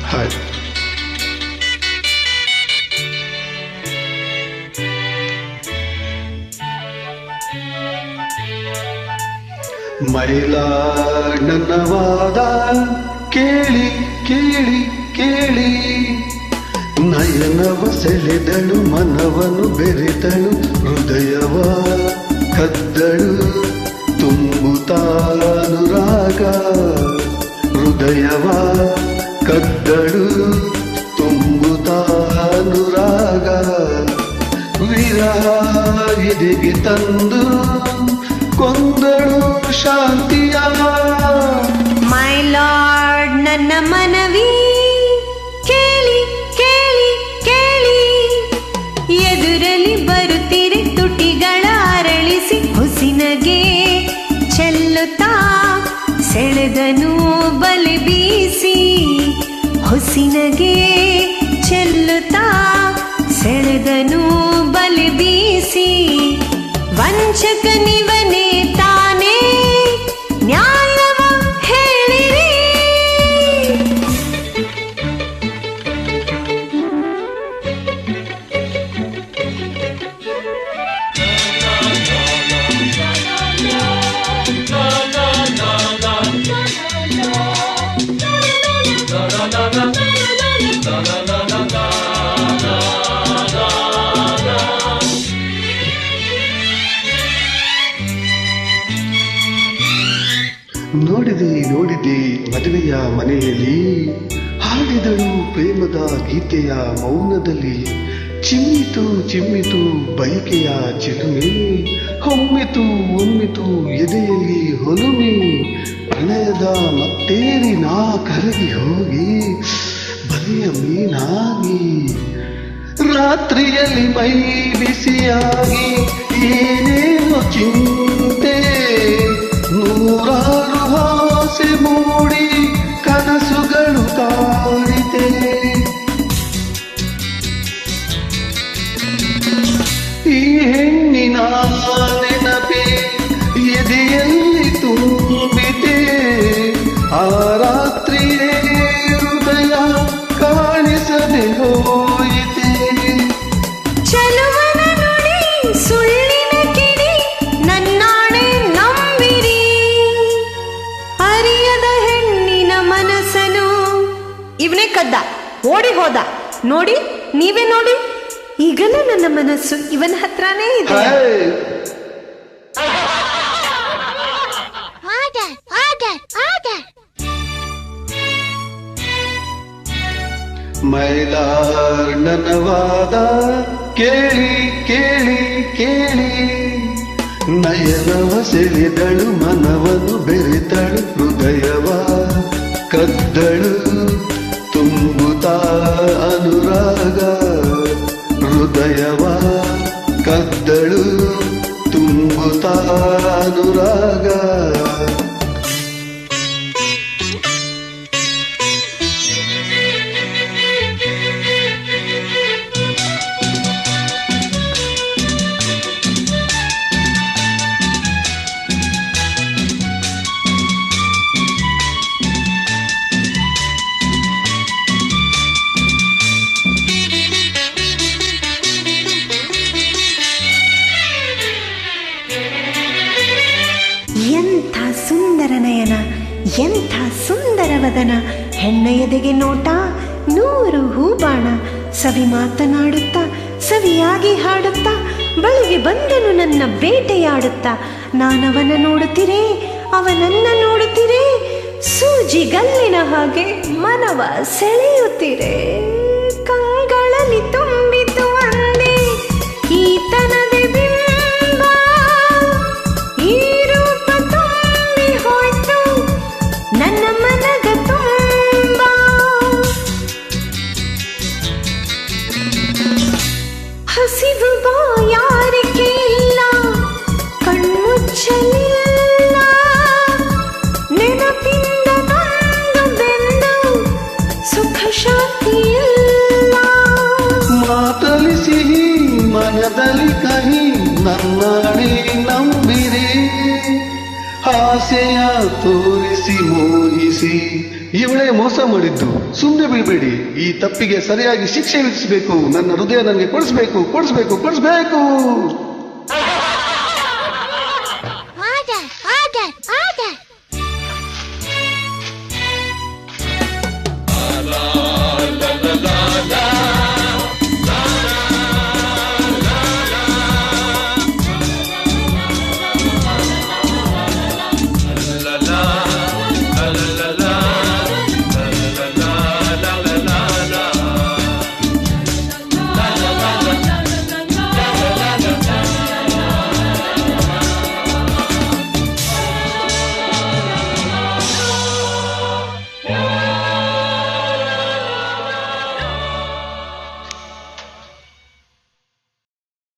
Hi. My lord ನನ್ನ ವಾದ ಕೇಳಿ ಕೇಳಿ ಕೇಳಿ, ನಯನವ ಸೆಳೆದಳು ಮನವನ್ನು ಬೆರೆತಳು, ಹೃದಯವ ಕದ್ದಳು ತುಂಬುತ್ತಾನುರಾಗ, ಹೃದಯವ ಕದ್ದಳು ತುಂಬುತ್ತಾನುರಾಗ, ವಿರಹ ಎದೆಗೆ ತಂದು ಕೊಂದಳು ಶಾಂತಿಯ. ಮೈ ಲಾರ್ಡ್ ನನ್ನ ಮನವಿ ಕೇಳಿ ಕೇಳಿ ಕೇಳಿ, ಎದುರಲ್ಲಿ ಬರುತ್ತಿರೆ ತುಟಿಗಳ ಅರಳಿಸಿ, ಹುಸಿನಗೆ ಚೆಲ್ಲುತ್ತಾ ಸೆಳೆದನು ಬಲೆ ಬೀಸಿ, ಹುಸಿನಗೆ ಚೆಲ್ಲುತ್ತಾ ಸೆಳೆದನು ಬಲೆ ಬೀಸಿ, ವಂಚಕನಿವನೇ ತಾನೇ ನ್ಯಾಯವ ಹೇಳಿರಿ. ನೋಡಿದೆ ನೋಡಿದೆ ಮದುವೆಯ ಮನೆಯಲ್ಲಿ, ಹಾಡಿದಳು ಪ್ರೇಮದ ಗೀತೆಯ ಮೌನದಲ್ಲಿ, ಚಿಮ್ಮಿತು ಚಿಮ್ಮಿತು ಬಯಕೆಯ ಚಿಲುಮೆ, ಹೊಮ್ಮಿತು ಒಮ್ಮಿತು ಎದೆಯಲ್ಲಿ ಹೊಲುಮೆ, ಪ್ರಣಯದ ಮತ್ತೇರಿ ನಾ ಕರಗಿ ಹೋಗಿ ಬಲಿಯ ಮೀನಾಗಿ, ರಾತ್ರಿಯಲ್ಲಿ ಮೈ ಬಿಸಿಯಾಗಿ ಏನೇನೋ ಚಿಂತೆ, ನೂರಾರು ಆಸೆ ಮೂಡಿ ಕನಸುಗಳು ಕಾಡಿತೆ, ಈ ಹೆಣ್ಣಿನ ನೆನಪೆ ಎದೆಯಲ್ಲಿ ತುಂಬಿತೆ, ಆ ರಾತ್ರಿಯೇ ಹೃದಯ ಕಾಣಿಸದೆ ಹೋಯಿತೆ. ಚೆಲುವನ ನುಡಿ ಸುಳ್ಳಿನ ಕಿಡಿ ನನ್ನಾಣೆ ನಂಬಿರಿ, ಅರಿಯದ ಹೆಣ್ಣಿನ ಮನಸ್ಸನು ಇವನೇ ಕದ್ದ ಓಡಿ ಹೋದ, ನೋಡಿ ನೀವೇ ನೋಡಿ, ಈಗಲೂ ನನ್ನ ಮನಸ್ಸು ಇವನ ಹತ್ರನೇ ಇದೆ. ಮೈಲಾರ್ ನನ್ನ ವಾದ ಕೇಳಿ ಕೇಳಿ ಕೇಳಿ, ನಯನವ ಸೆಳೆದಳು ಮನವನ್ನು ಬೆರೆತಳು, ಹೃದಯವ ಕದ್ದಳು ತುಂಬುತ್ತಾ ಅನುರಾಗ, ಹೃದಯವ ಕದ್ದಳು ತುಂಬುತ್ತಾ ಅನುರಾಗ. ಎಂಥ ಸುಂದರ ನಯನ, ಎಂಥ ಸುಂದರ ವದನ, ಹೆಣ್ಣ ಎದೆಗೆ ನೋಟ ನೂರು ಹೂಬಾಣ, ಸವಿ ಮಾತನಾಡುತ್ತಾ ಸವಿಯಾಗಿ ಹಾಡುತ್ತಾ ಬಳಿಗೆ ಬಂದನು ನನ್ನ ಬೇಟೆಯಾಡುತ್ತಾ, ನಾನವನ ನೋಡುತ್ತೀರೇ ಅವನನ್ನ ನೋಡುತ್ತೀರೇ, ಸೂಜಿಗಲ್ಲಿನ ಹಾಗೆ ಮನವ ಸೆಳೆಯುತ್ತೀರೇ, ಕಂಗಳಲ್ಲಿ ತುಂಬಿತು ಅಂದೆ ಈತನದೆ ಬಿಂಬ, ಈ ರೂಪ ತುಂಬಿ ಹೋಯ್ತು ನನ್ನ ಮನದ ತುಂಬ, ಹಸಿವು ಬಾಯಾರಿಕೆ ಇಲ್ಲ ಕಣ್ಮುಚ್ಚಲಿಲ್ಲ, ನೆನಪಿಂದ ಬಂದು ಬೆಂದು ಸುಖ ಶಾಂತಿ ಇಲ್ಲ, ಮಾತಲಿ ಸಿಹಿ ಮನದಲ್ಲಿ ಕಹಿ ನನ್ನಾಣೆ ನಂಬಿರಿ, ಆಸೆಯ ತೋರಿಸಿ ಮೋಹಿಸಿ ಇವಳೇ ಮೋಸ ಮಾಡಿದ್ದು. ಸುಮ್ಮನೆ ಬಿಡಬೇಡಿ, ಈ ತಪ್ಪಿಗೆ ಸರಿಯಾಗಿ ಶಿಕ್ಷೆ ವಿಧಿಸಬೇಕು. ನನ್ನ ಹೃದಯ ನನಗೆ ಕೊಡಿಸ್ಬೇಕು.